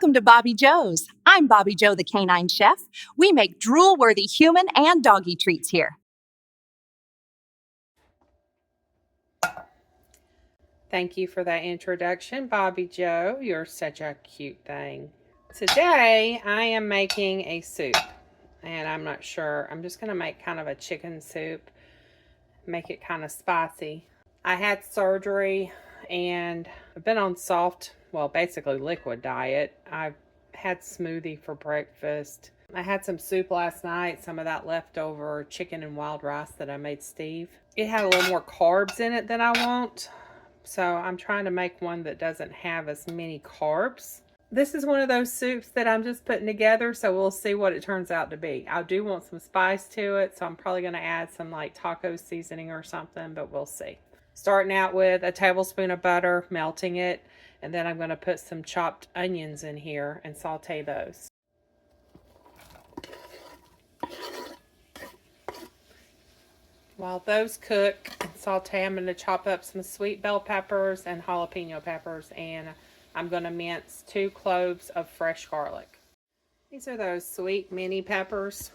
Welcome to Bobbi Jo's. I'm Bobbi Jo, the canine chef. We make drool-worthy human and doggy treats here. Thank you for that introduction, Bobbi Jo. You're such a cute thing. Today, I am making a soup, and I'm not sure. I'm just going to make kind of a chicken soup, make it kind of spicy. I had surgery, and I've been on soft, well, basically liquid diet. I've had smoothie for breakfast. I had some soup last night, some of that leftover chicken and wild rice that I made Steve. It had a little more carbs in it than I want. So I'm trying to make one that doesn't have as many carbs. This is one of those soups that I'm just putting together, so we'll see what it turns out to be. I do want some spice to it, so I'm probably going to add some like taco seasoning or something, but we'll see. Starting out with a tablespoon of butter, melting it, and then I'm going to put some chopped onions in here and saute those. While those cook and saute, I'm going to chop up some sweet bell peppers and jalapeno peppers, and I'm going to mince 2 cloves of fresh garlic. These are those sweet mini peppers.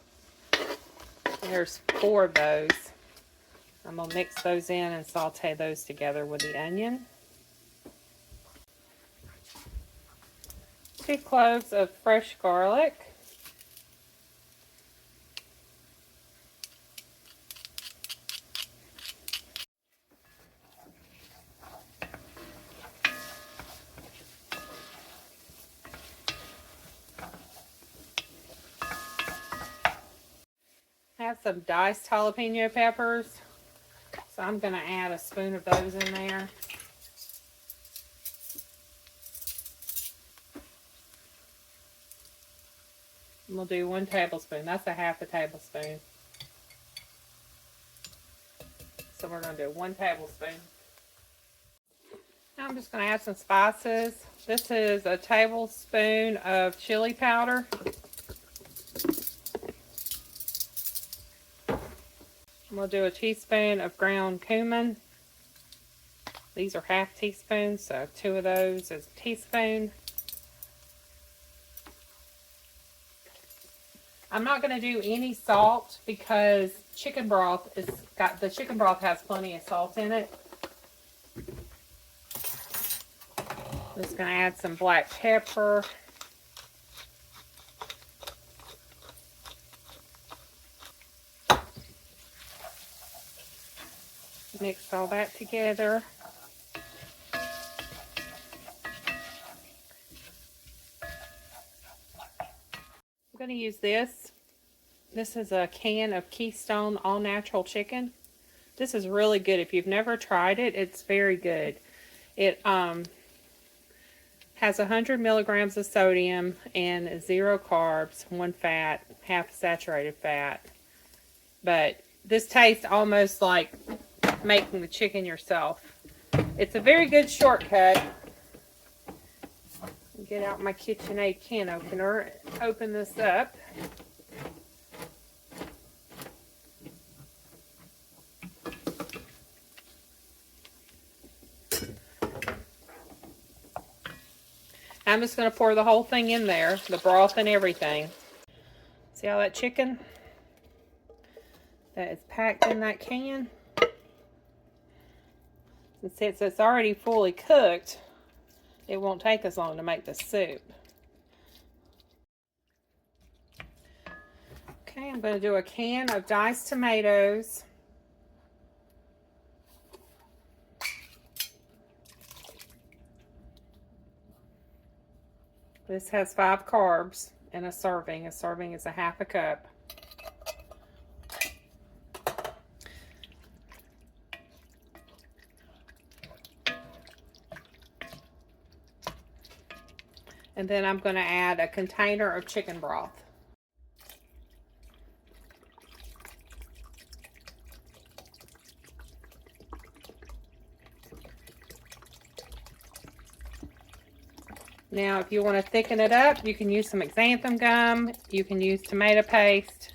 There's 4 of those. I'm going to mix those in and saute those together with the onion. 2 cloves of fresh garlic. I have some diced jalapeno peppers, so I'm going to add a spoon of those in there. And we'll do 1 tablespoon. That's a half a tablespoon. So we're going to do 1 tablespoon. Now I'm just going to add some spices. This is a tablespoon of chili powder. We'll do a teaspoon of ground cumin. These are half teaspoons, so 2 of those is a teaspoon. I'm not going to do any salt because chicken broth has plenty of salt in it. I'm just going to add some black pepper. Mix all that together. I'm going to use this. This is a can of Keystone All Natural Chicken. This is really good. If you've never tried it, it's very good. It has 100 milligrams of sodium and 0 carbs, 1 fat, half saturated fat. But this tastes almost like making the chicken yourself. It's a very good shortcut. Get out my KitchenAid can opener, open this up. I'm just going to pour the whole thing in there, the broth and everything. See all that chicken that is packed in that can? And since it's already fully cooked, it won't take us long to make the soup. Okay, I'm going to do a can of diced tomatoes. This has 5 carbs in a serving. A serving is a half a cup. And then I'm going to add a container of chicken broth. Now, if you want to thicken it up, you can use some xanthan gum. You can use tomato paste.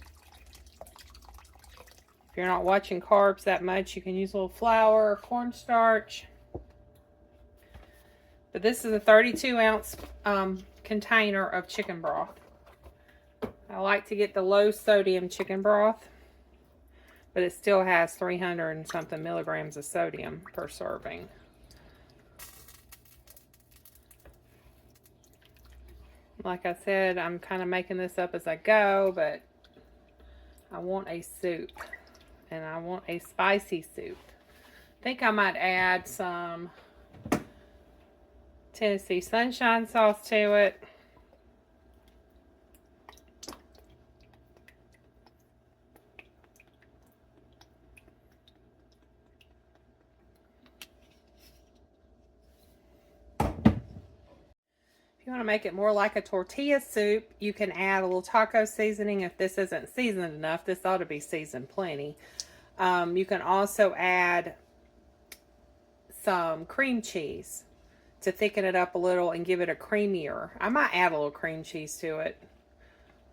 If you're not watching carbs that much, you can use a little flour or cornstarch. But this is a 32-ounce container of chicken broth. I like to get the low sodium chicken broth, but it still has 300 and something milligrams of sodium per serving. Like I said, I'm kind of making this up as I go, but I want a soup, and I want a spicy soup. I think I might add some Tennessee Sunshine sauce to it. If you want to make it more like a tortilla soup, you can add a little taco seasoning. If this isn't seasoned enough, this ought to be seasoned plenty. You can also add some cream cheese to thicken it up a little and give it a creamier. I might add a little cream cheese to it.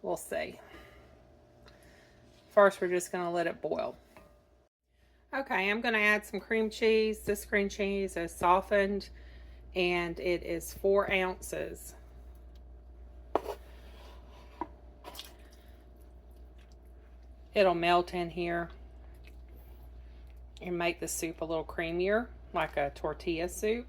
We'll see. First, we're just going to let it boil. Okay, I'm going to add some cream cheese. This cream cheese is softened, and it is 4 ounces. It'll melt in here and make the soup a little creamier, like a tortilla soup.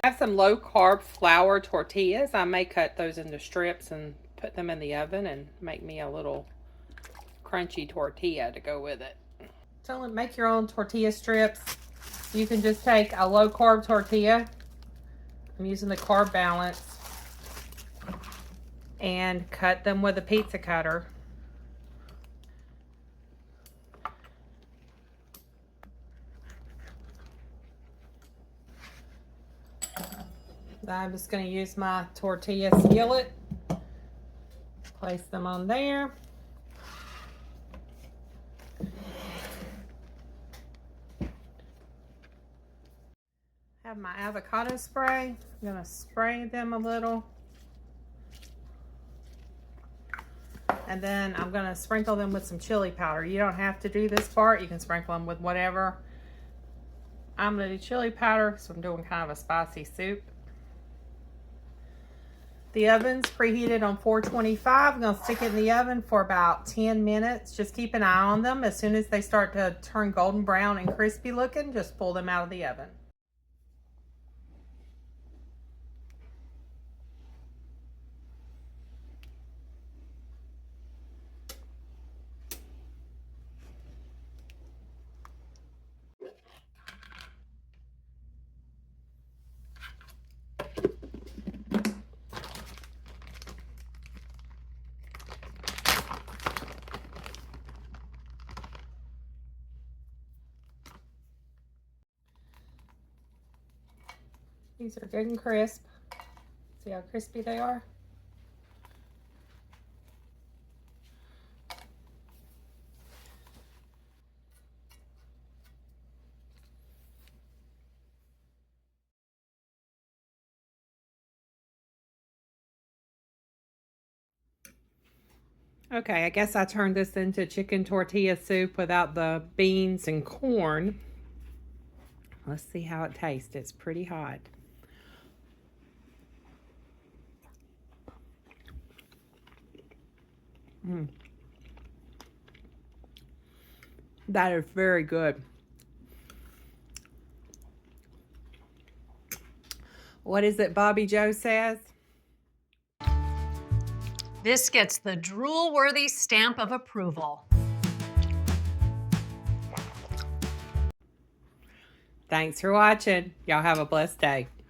I have some low-carb flour tortillas. I may cut those into strips and put them in the oven and make me a little crunchy tortilla to go with it. So make your own tortilla strips. You can just take a low-carb tortilla. I'm using the carb balance, and cut them with a pizza cutter. I'm just going to use my tortilla skillet. Place them on there. Have my avocado spray. I'm going to spray them a little. And then I'm going to sprinkle them with some chili powder. You don't have to do this part. You can sprinkle them with whatever. I'm going to do chili powder, so I'm doing kind of a spicy soup. The oven's preheated on 425. I'm going to stick it in the oven for about 10 minutes. Just keep an eye on them. As soon as they start to turn golden brown and crispy looking, just pull them out of the oven. These are good and crisp. See how crispy they are? Okay, I guess I turned this into chicken tortilla soup without the beans and corn. Let's see how it tastes. It's pretty hot. That is very good. What is it Bobbi Jo says? This gets the drool-worthy stamp of approval. Thanks for watching. Y'all have a blessed day.